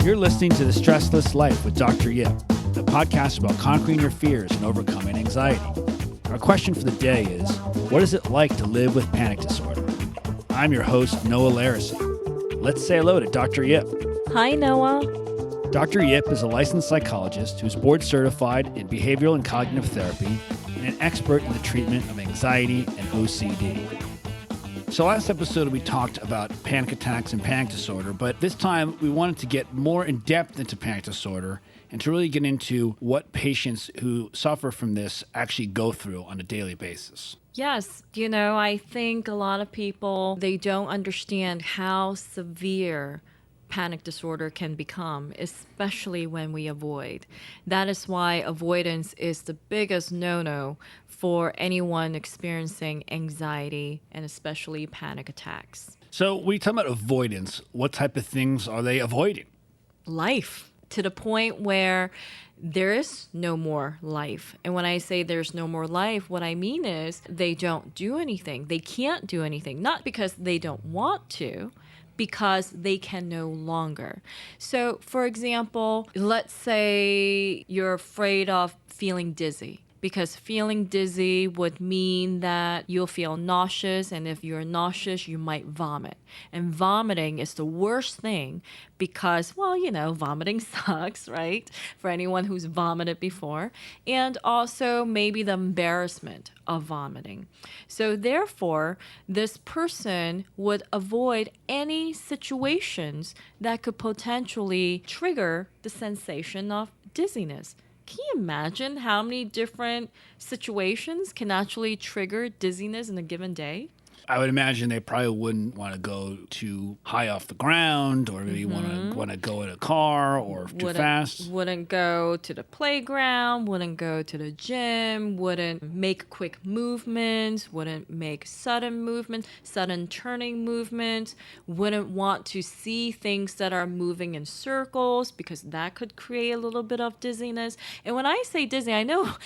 You're listening to The Stressless Life with Dr. Yip, the podcast about conquering your fears and overcoming anxiety. Our question for the day is, what is it like to live with panic disorder? I'm your host, Noah Larison. Let's say hello to Dr. Yip. Hi, Noah. Dr. Yip is a licensed psychologist who's board certified in behavioral and cognitive therapy and an expert in the treatment of anxiety and OCD. So last episode we talked about panic attacks and panic disorder, but this time we wanted to get more in depth into panic disorder and to really get into what patients who suffer from this actually go through on a daily basis. Yes, I think a lot of people, they don't understand how severe panic disorder can become, especially when we avoid. That is why avoidance is the biggest no-no for anyone experiencing anxiety and especially panic attacks. So when you talk about avoidance, what type of things are they avoiding? Life, to the point where there is no more life. And when I say there's no more life, what I mean is they don't do anything. They can't do anything, not because they don't want to, because they can no longer. So, for example, let's say you're afraid of feeling dizzy, because feeling dizzy would mean that you'll feel nauseous, and if you're nauseous, you might vomit. And vomiting is the worst thing because, vomiting sucks, right? For anyone who's vomited before. And also maybe the embarrassment of vomiting. So therefore, this person would avoid any situations that could potentially trigger the sensation of dizziness. Can you imagine how many different situations can actually trigger dizziness in a given day? I would imagine they probably wouldn't want to go too high off the ground, or maybe want to go in a car or too fast. Wouldn't go to the playground, wouldn't go to the gym, wouldn't make quick movements, wouldn't make sudden movements, sudden turning movements, wouldn't want to see things that are moving in circles because that could create a little bit of dizziness. And when I say dizzy, I know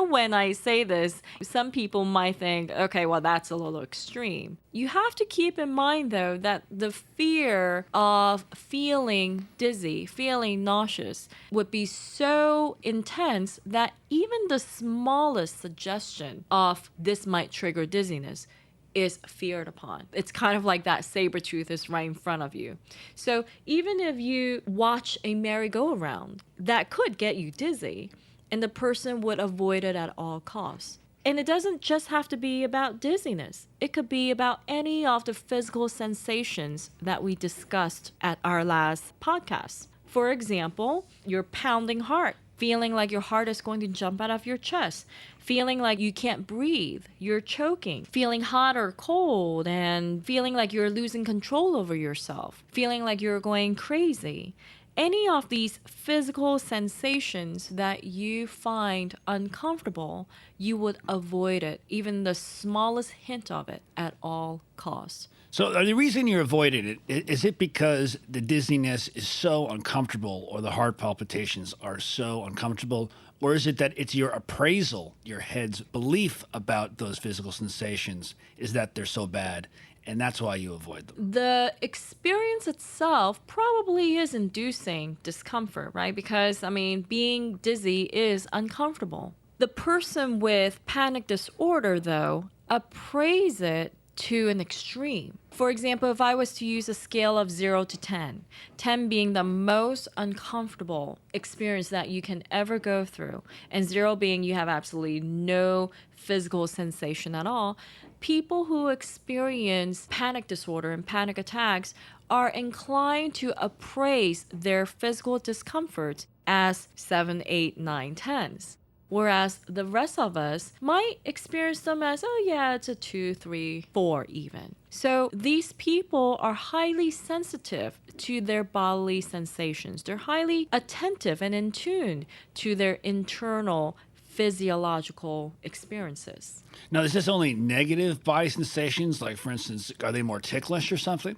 when I say this, some people might think, okay, well, that's a little extreme. You have to keep in mind, though, that the fear of feeling dizzy, feeling nauseous, would be so intense that even the smallest suggestion of this might trigger dizziness is feared upon. It's kind of like that saber tooth is right in front of you. So even if you watch a merry-go-round, that could get you dizzy, and the person would avoid it at all costs. And it doesn't just have to be about dizziness. It could be about any of the physical sensations that we discussed at our last podcast. For example, your pounding heart, feeling like your heart is going to jump out of your chest, feeling like you can't breathe, you're choking, feeling hot or cold, and feeling like you're losing control over yourself, feeling like you're going crazy. Any of these physical sensations that you find uncomfortable, you would avoid it, even the smallest hint of it, at all costs. So the reason you're avoiding it, is it because the dizziness is so uncomfortable or the heart palpitations are so uncomfortable? Or is it that it's your appraisal, your head's belief about those physical sensations is that they're so bad? And that's why you avoid them. The experience itself probably is inducing discomfort, right? Because, being dizzy is uncomfortable. The person with panic disorder, though, appraise it to an extreme. For example, if I was to use a scale of 0 to 10, 10 being the most uncomfortable experience that you can ever go through, and 0 being you have absolutely no physical sensation at all, people who experience panic disorder and panic attacks are inclined to appraise their physical discomfort as 7, 8, 9, 10s. Whereas the rest of us might experience them as, it's a 2, 3, 4 even. So these people are highly sensitive to their bodily sensations. They're highly attentive and in tune to their internal physiological experiences. Now, is this only negative body sensations? Like, for instance, are they more ticklish or something?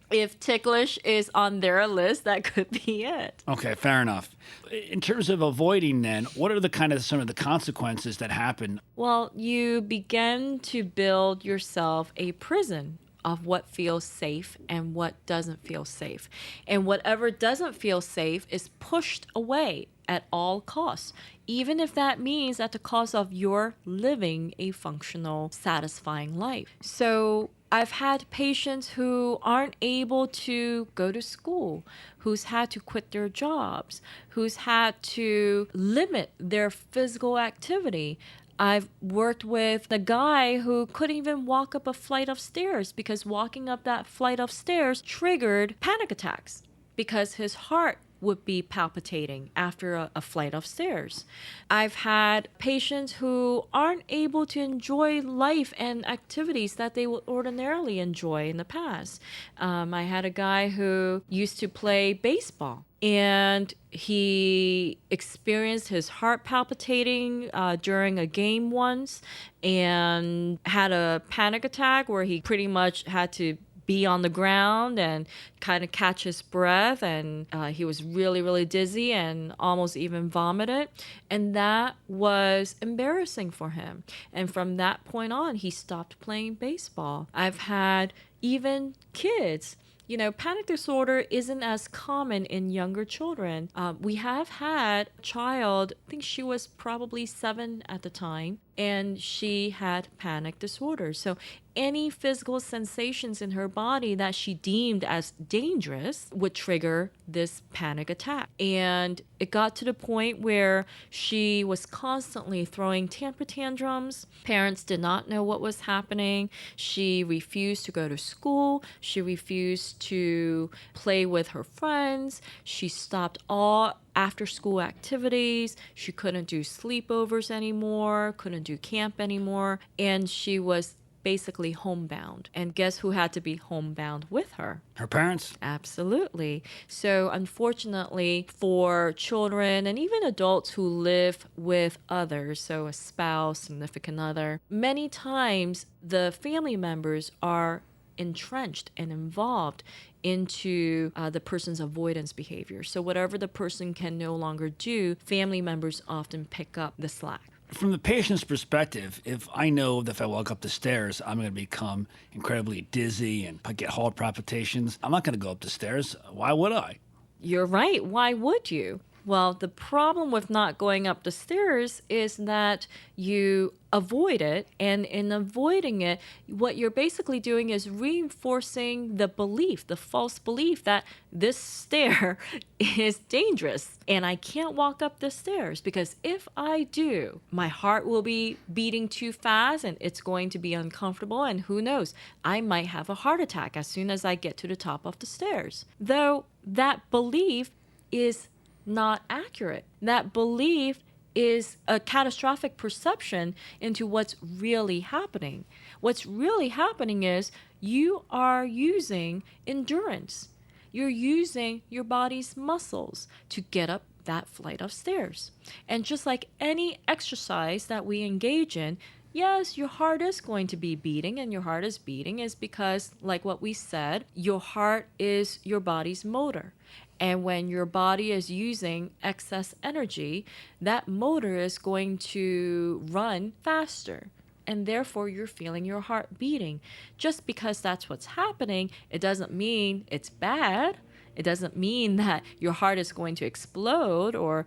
If ticklish is on their list, that could be it. Okay, fair enough. In terms of avoiding then, what are some of the consequences that happen? Well, you begin to build yourself a prison of what feels safe and what doesn't feel safe. And whatever doesn't feel safe is pushed away at all costs, even if that means at the cost of your living a functional, satisfying life. So I've had patients who aren't able to go to school, who's had to quit their jobs, who's had to limit their physical activity. I've worked with a guy who couldn't even walk up a flight of stairs because walking up that flight of stairs triggered panic attacks because his heart would be palpitating after a flight of stairs. I've had patients who aren't able to enjoy life and activities that they would ordinarily enjoy in the past. I had a guy who used to play baseball, and he experienced his heart palpitating during a game once and had a panic attack where he pretty much had to be on the ground and kind of catch his breath, and he was really, really dizzy and almost even vomited, and that was embarrassing for him. And from that point on, he stopped playing baseball. I've had even kids. Panic disorder isn't as common in younger children. We have had a child, I think she was probably 7 at the time, and she had panic disorder. So any physical sensations in her body that she deemed as dangerous would trigger this panic attack. And it got to the point where she was constantly throwing temper tantrums. Parents did not know what was happening. She refused to go to school. She refused to play with her friends. She stopped all after school activities. She couldn't do sleepovers anymore, couldn't do camp anymore, and she was basically homebound. And guess who had to be homebound with her? Her parents? Absolutely. So unfortunately for children and even adults who live with others, so a spouse, significant other, many times the family members are entrenched and involved into the person's avoidance behavior. So whatever the person can no longer do, family members often pick up the slack. From the patient's perspective, if I know that if I walk up the stairs, I'm going to become incredibly dizzy and get heart palpitations, I'm not going to go up the stairs. Why would I? You're right. Why would you? Well, the problem with not going up the stairs is that you avoid it. And in avoiding it, what you're basically doing is reinforcing the belief, the false belief that this stair is dangerous and I can't walk up the stairs because if I do, my heart will be beating too fast and it's going to be uncomfortable. And who knows, I might have a heart attack as soon as I get to the top of the stairs. Though that belief is not accurate. That belief is a catastrophic perception into what's really happening. What's really happening is you are using endurance. You're using your body's muscles to get up that flight of stairs. And just like any exercise that we engage in, yes, your heart is going to be beating, and your heart is beating is because, like what we said, your heart is your body's motor. And when your body is using excess energy, that motor is going to run faster. And therefore, you're feeling your heart beating. Just because that's what's happening, it doesn't mean it's bad. It doesn't mean that your heart is going to explode, or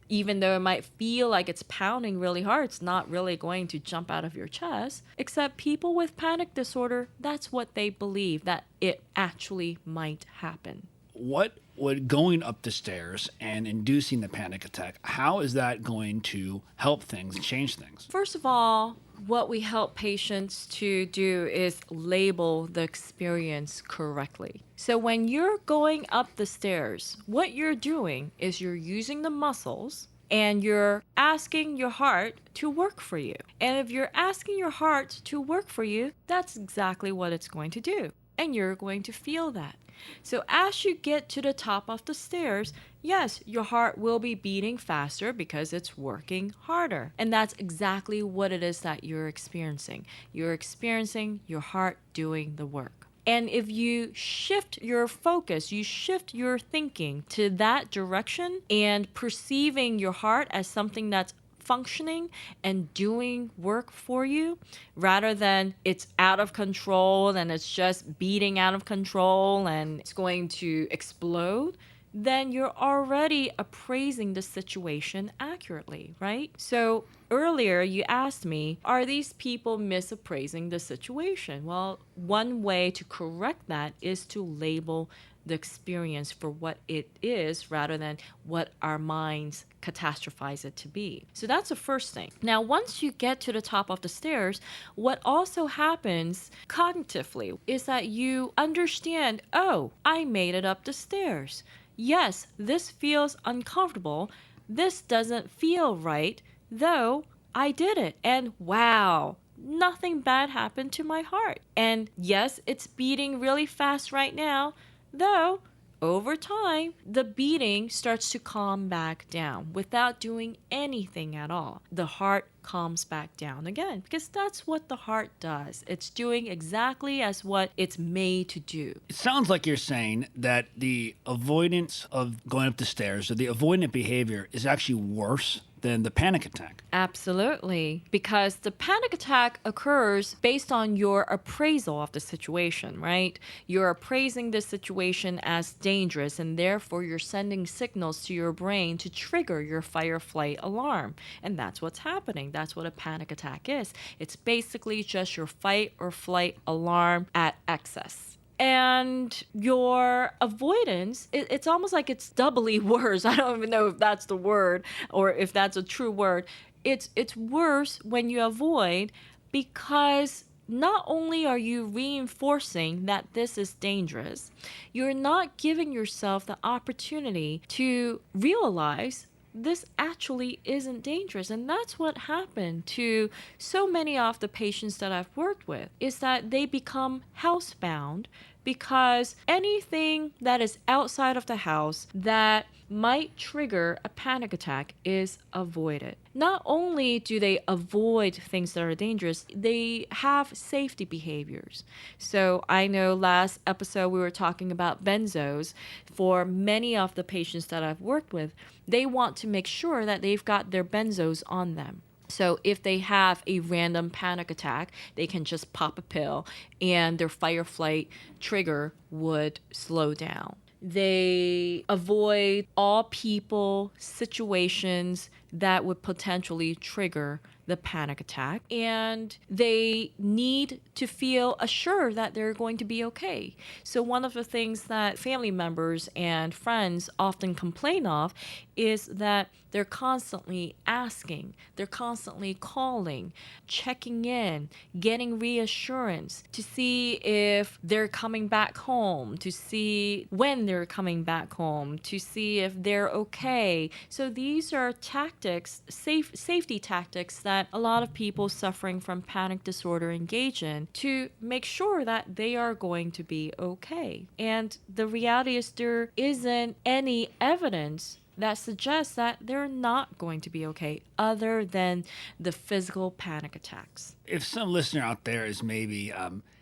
even though it might feel like it's pounding really hard, it's not really going to jump out of your chest. Except people with panic disorder, that's what they believe, that it actually might happen. What would going up the stairs and inducing the panic attack, how is that going to help things and change things? First of all, what we help patients to do is label the experience correctly. So when you're going up the stairs, what you're doing is you're using the muscles and you're asking your heart to work for you. And if you're asking your heart to work for you, that's exactly what it's going to do. And you're going to feel that. So as you get to the top of the stairs, yes, your heart will be beating faster because it's working harder. And that's exactly what it is that you're experiencing. You're experiencing your heart doing the work. And if you shift your focus, you shift your thinking to that direction and perceiving your heart as something that's functioning and doing work for you, rather than it's out of control and it's just beating out of control and it's going to explode, then you're already appraising the situation accurately, right? So earlier you asked me, are these people misappraising the situation? Well, one way to correct that is to label the experience for what it is rather than what our minds catastrophize it to be. So that's the first thing. Now, once you get to the top of the stairs, what also happens cognitively is that you understand, oh, I made it up the stairs. Yes, this feels uncomfortable. This doesn't feel right, though I did it. And wow, nothing bad happened to my heart. And yes, it's beating really fast right now, though over time, the beating starts to calm back down without doing anything at all. The heart calms back down again because that's what the heart does. It's doing exactly as what it's made to do. It sounds like you're saying that the avoidance of going up the stairs or the avoidant behavior is actually worse than the panic attack. Absolutely, because the panic attack occurs based on your appraisal of the situation, right? You're appraising the situation as dangerous, and therefore you're sending signals to your brain to trigger your fight or flight alarm. And that's what's happening. That's what a panic attack is. It's basically just your fight or flight alarm at excess. And your avoidance, it's almost like it's doubly worse. I don't even know if that's the word or if that's a true word. It's worse when you avoid, because not only are you reinforcing that this is dangerous, you're not giving yourself the opportunity to realize this actually isn't dangerous. And that's what happened to so many of the patients that I've worked with, is that they become housebound because anything that is outside of the house that might trigger a panic attack is avoided. Not only do they avoid things that are dangerous, they have safety behaviors. So I know last episode we were talking about benzos. For many of the patients that I've worked with, they want to make sure that they've got their benzos on them. So if they have a random panic attack, they can just pop a pill and their fight or flight trigger would slow down. They avoid all people, situations that would potentially trigger the panic attack, and they need to feel assured that they're going to be okay. So one of the things that family members and friends often complain of is that they're constantly asking, they're constantly calling, checking in, getting reassurance to see if they're coming back home, to see when they're coming back home, to see if they're okay. So these are tactics, safety tactics that a lot of people suffering from panic disorder engage in to make sure that they are going to be okay. And the reality is there isn't any evidence that suggests that they're not going to be okay other than the physical panic attacks. If some listener out there is maybe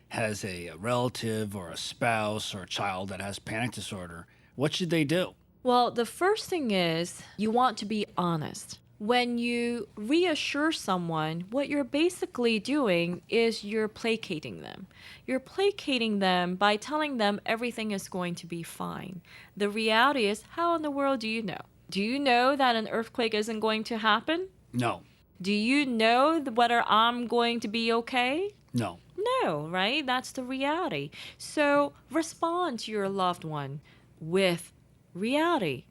has a relative or a spouse or a child that has panic disorder, what should they do? Well, the first thing is you want to be honest. When you reassure someone, what you're basically doing is you're placating them. You're placating them by telling them everything is going to be fine. The reality is, how in the world do you know? Do you know that an earthquake isn't going to happen? No. Do you know whether I'm going to be okay? No. No, right? That's the reality. So respond to your loved one with reality.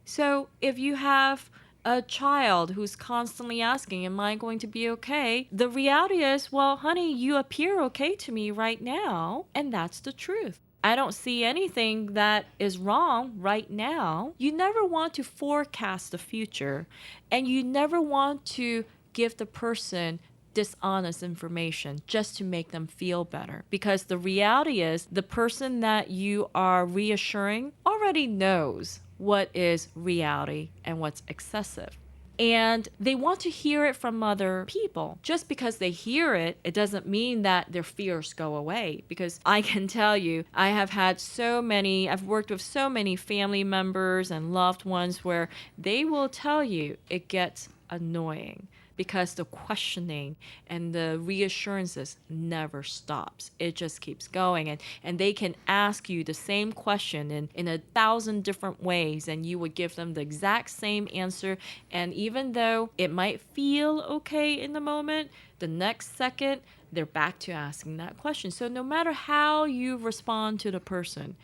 So if you have a child who's constantly asking, am I going to be okay? The reality is, well, honey, you appear okay to me right now, and that's the truth. I don't see anything that is wrong right now. You never want to forecast the future, and you never want to give the person dishonest information just to make them feel better. Because the reality is, the person that you are reassuring already knows what is reality and what's excessive. And they want to hear it from other people. Just because they hear it, it doesn't mean that their fears go away. Because I can tell you, I've worked with so many family members and loved ones where they will tell you it gets annoying because the questioning and the reassurances never stops. It just keeps going. And they can ask you the same question in 1,000 different ways, and you would give them the exact same answer. And even though it might feel okay in the moment, the next second, they're back to asking that question. So no matter how you respond to the person,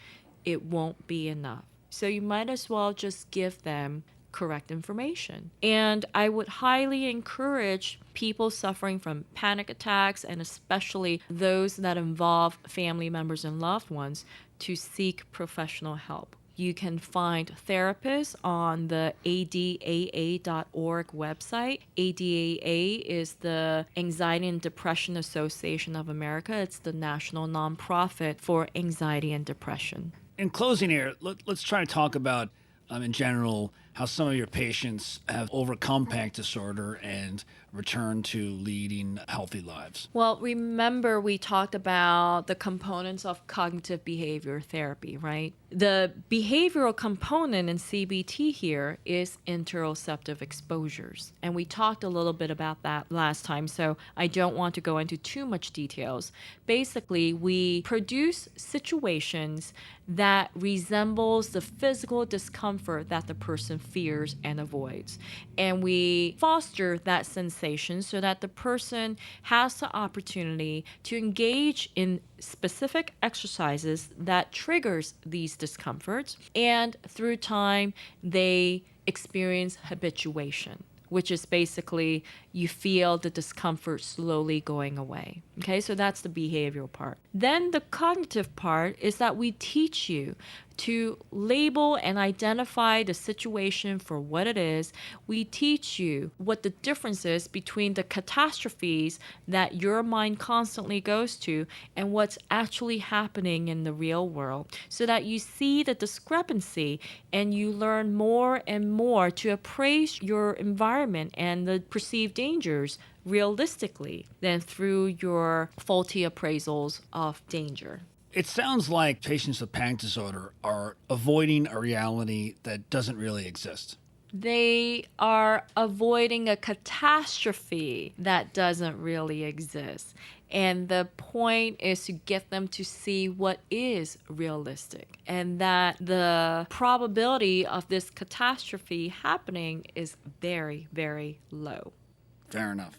it won't be enough. So you might as well just give them correct information. And I would highly encourage people suffering from panic attacks, and especially those that involve family members and loved ones, to seek professional help. You can find therapists on the ADAA.org website. ADAA is the Anxiety and Depression Association of America. It's the national nonprofit for anxiety and depression. In closing here, let's try to talk about, in general, how some of your patients have overcome panic disorder and returned to leading healthy lives. Well, remember we talked about the components of cognitive behavior therapy, right? The behavioral component in CBT here is interoceptive exposures. And we talked a little bit about that last time, so I don't want to go into too much details. Basically, we produce situations that resembles the physical discomfort that the person fears and avoids. And we foster that sensation so that the person has the opportunity to engage in specific exercises that triggers these discomforts. And through time, they experience habituation, which is basically you feel the discomfort slowly going away. Okay, so that's the behavioral part. Then the cognitive part is that we teach you to label and identify the situation for what it is. We teach you what the difference is between the catastrophes that your mind constantly goes to and what's actually happening in the real world, so that you see the discrepancy and you learn more and more to appraise your environment and the perceived dangers realistically than through your faulty appraisals of danger. It sounds like patients with panic disorder are avoiding a reality that doesn't really exist. They are avoiding a catastrophe that doesn't really exist. And the point is to get them to see what is realistic, and that the probability of this catastrophe happening is very, very low. Fair enough.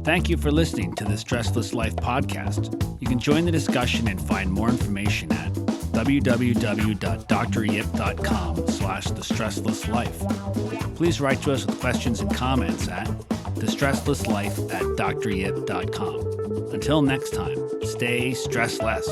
Thank you for listening to the Stressless Life podcast. You can join the discussion and find more information at www.dryip.com/thestresslesslife. Please write to us with questions and comments at thestresslesslife@dryip.com. Until next time, stay stressless.